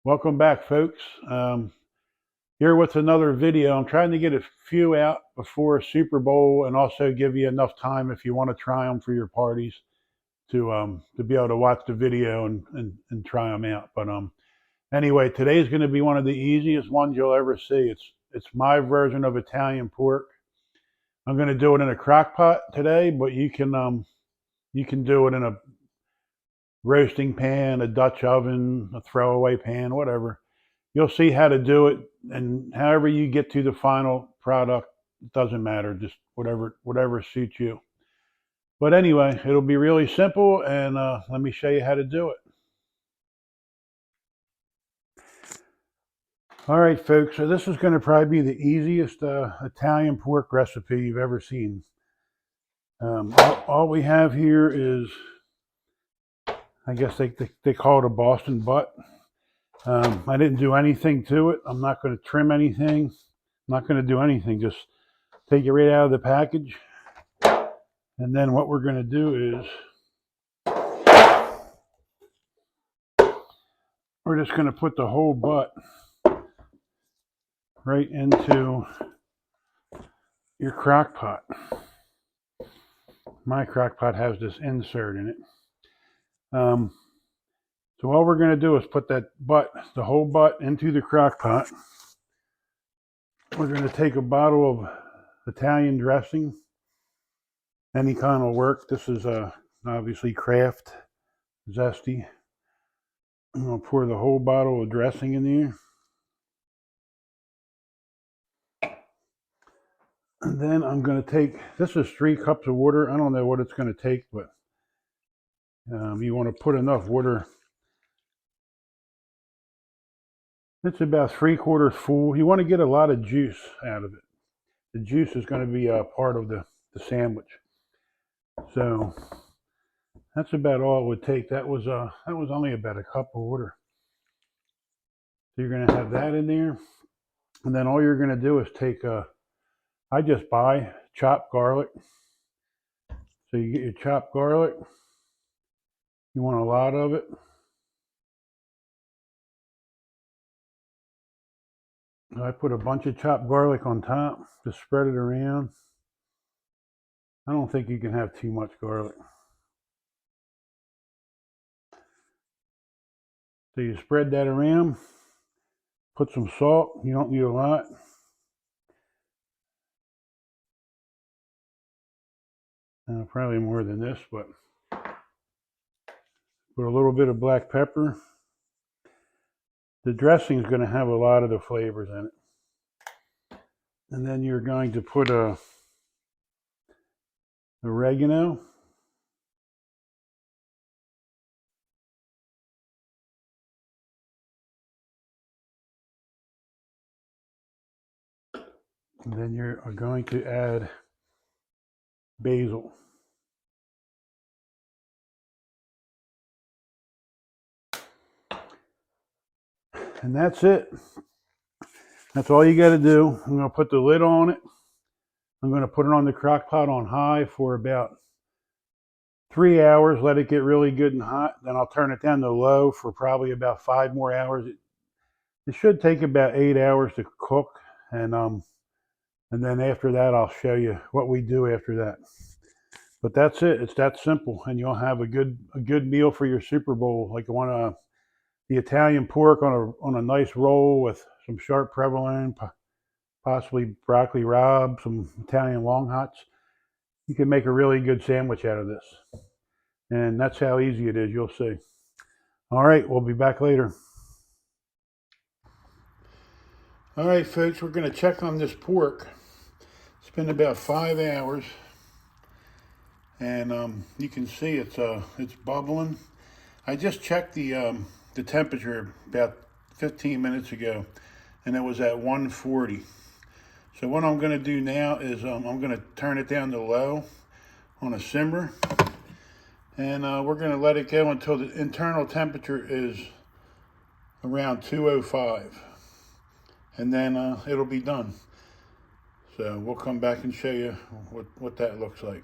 Welcome back, folks. Here with another video. I'm trying to get a few out before Super Bowl and also give you enough time if you want to try them for your parties to be able to watch the video and try them out. But anyway, today's going to be one of the easiest ones you'll ever see. It's my version of Italian pork. I'm going to do it in a crock pot today, but you can do it in a roasting pan, a Dutch oven, a throwaway pan, whatever. You'll see how to do it, and however you get to the final product, it doesn't matter. Just whatever suits you. But anyway, it'll be really simple, and let me show you how to do it. All right, folks. So this is going to probably be the easiest Italian pork recipe you've ever seen. All we have here is, I guess they call it a Boston butt. I didn't do anything to it. I'm not going to trim anything. I'm not going to do anything. Just take it right out of the package. And then what we're going to do is we're just going to put the whole butt right into your crock pot. My crock pot has this insert in it. So all we're going to do is put that butt, the whole butt, into the crock pot. We're going to take a bottle of Italian dressing. Any kind will work. This is obviously Kraft Zesty. I'm going to pour the whole bottle of dressing in there. And then I'm going to take, this is 3 cups of water. I don't know what it's going to take, but you want to put enough water. It's about 3/4 full. You want to get a lot of juice out of it. The juice is going to be a part of the sandwich. So that's about all it would take. That was only about a cup of water. So you're going to have that in there, and then all you're going to do is take I just buy chopped garlic. So you get your chopped garlic. You want a lot of it. I put a bunch of chopped garlic on top. Just spread it around. I don't think you can have too much garlic. So you spread that around. Put some salt. You don't need a lot. Probably more than this, but put a little bit of black pepper. The dressing is going to have a lot of the flavors in it. And then you're going to put oregano. And then you're going to add basil. And that's it. That's all you got to do. I'm going to put the lid on it. I'm going to put it on the crock pot on high for about 3 hours. Let it get really good and hot. Then I'll turn it down to low for probably about 5 more hours. It should take about 8 hours to cook. And then after that, I'll show you what we do after that. But that's it. It's that simple, and you'll have a good meal for your Super Bowl, like the Italian pork on a nice roll with some sharp provolone, possibly broccoli rabe, some Italian long hots. You can make a really good sandwich out of this, and that's how easy it is. You'll see. All right, we'll be back later. All right, folks, we're going to check on this pork. It's been about 5 hours, and you can see it's bubbling. I just checked the temperature about 15 minutes ago, and it was at 140. So what I'm going to do now is I'm going to turn it down to low on a simmer, and we're going to let it go until the internal temperature is around 205, and then it'll be done. So we'll come back and show you what that looks like.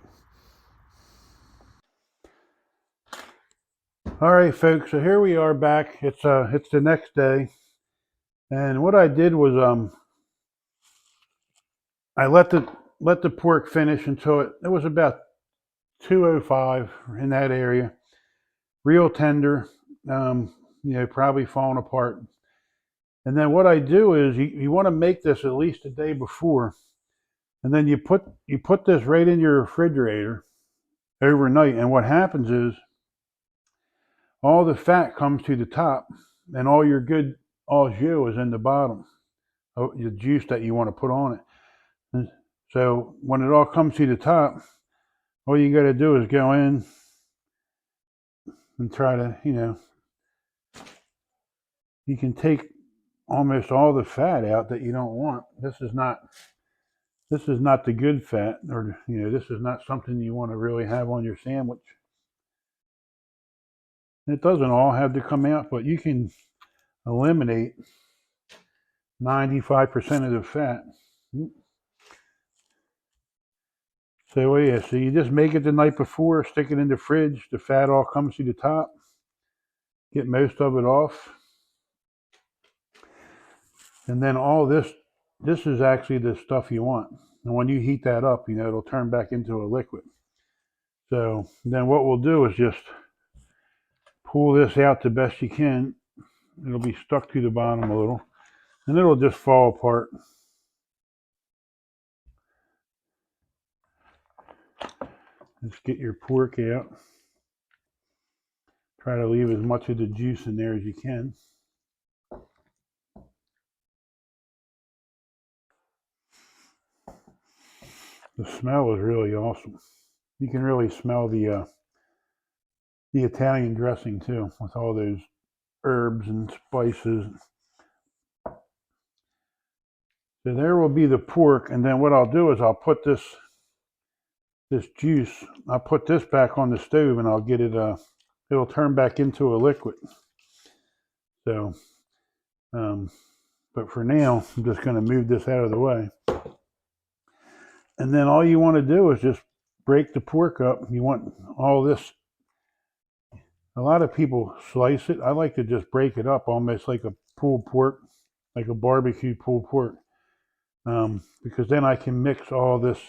All right, folks. So here we are back. It's the next day, and what I did was I let the pork finish until it was about 205 in that area, real tender. Probably falling apart. And then what I do is you want to make this at least a day before, and then you put this right in your refrigerator overnight. And what happens is all the fat comes to the top, and all your good au jus is in the bottom. The juice that you want to put on it. And so when it all comes to the top, all you got to do is go in and try to, you can take almost all the fat out that you don't want. This is not the good fat, or this is not something you want to really have on your sandwich. It doesn't all have to come out, but you can eliminate 95% of the fat. So yeah, so you just make it the night before, stick it in the fridge. The fat all comes to the top. Get most of it off, and then all this is actually the stuff you want. And when you heat that up, it'll turn back into a liquid. So then what we'll do is just pull this out the best you can. It'll be stuck to the bottom a little, and it'll just fall apart. Just get your pork out. Try to leave as much of the juice in there as you can. The smell is really awesome. You can really smell the Italian dressing too, with all those herbs and spices. So there will be the pork, and then what I'll do is I'll put this juice, I'll put this back on the stove, and I'll get it. It'll turn back into a liquid. So, but for now, I'm just going to move this out of the way. And then all you want to do is just break the pork up. You want all this. A lot of people slice it. I like to just break it up almost like a pulled pork, like a barbecue pulled pork, because then I can mix all this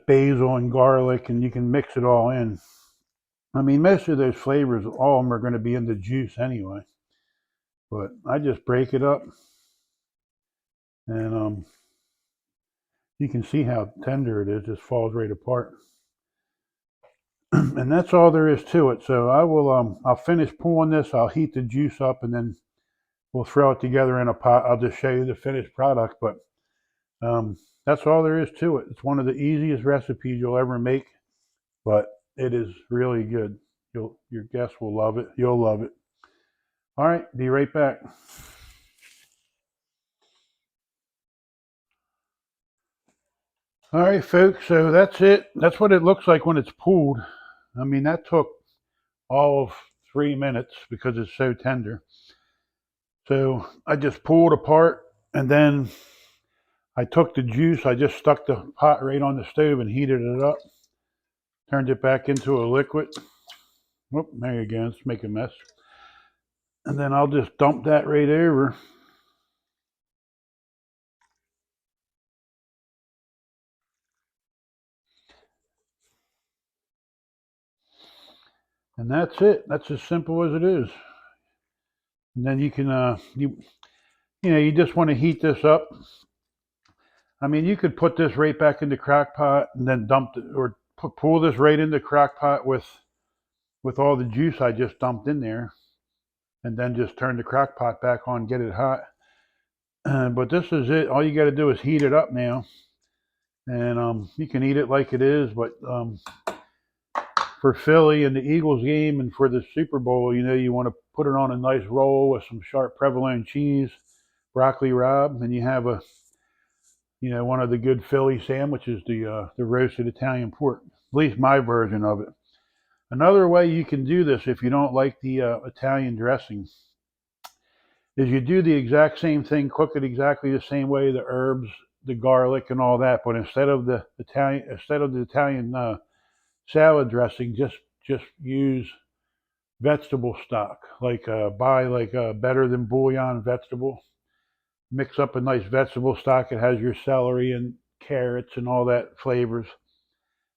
basil and garlic, and you can mix it all in. I mean, most of those flavors, all of them are going to be in the juice anyway. But I just break it up, and you can see how tender it is. It just falls right apart. And that's all there is to it. So I'll finish pulling this. I'll heat the juice up, and then we'll throw it together in a pot. I'll just show you the finished product, but that's all there is to it. It's one of the easiest recipes you'll ever make, but it is really good. Your guests will love it. You'll love it. All right, be right back. All right, folks, so that's it. That's what it looks like when it's pulled. I mean, that took all of 3 minutes because it's so tender. So I just pulled apart, and then I took the juice. I just stuck the pot right on the stove and heated it up. Turned it back into a liquid. Whoop, there you go. Let's make a mess. And then I'll just dump that right over. And that's it. That's as simple as it is. And then you can, you just want to heat this up. I mean, you could put this right back in the crock pot and then dump it, or pull this right in the crock pot with all the juice I just dumped in there, and then just turn the crock pot back on, get it hot. But this is it. All you got to do is heat it up now, and you can eat it like it is. But for Philly and the Eagles game, and for the Super Bowl, you want to put it on a nice roll with some sharp provolone cheese, broccoli rabe, and you have one of the good Philly sandwiches, the roasted Italian pork. At least my version of it. Another way you can do this if you don't like the Italian dressing is you do the exact same thing, cook it exactly the same way, the herbs, the garlic, and all that. But instead of the Italian salad dressing, just use vegetable stock, like buy like a better than bouillon vegetable. Mix up a nice vegetable stock. It has your celery and carrots and all that flavors,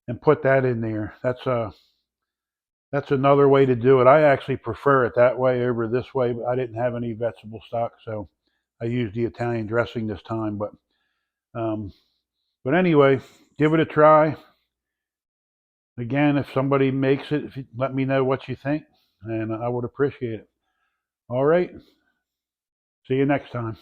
and put that in there. That's another way to do it. I actually prefer it that way over this way, but I didn't have any vegetable stock, so I used the Italian dressing this time. Um, but anyway, give it a try. Again, if somebody makes it, if you, let me know what you think, and I would appreciate it. All right. See you next time.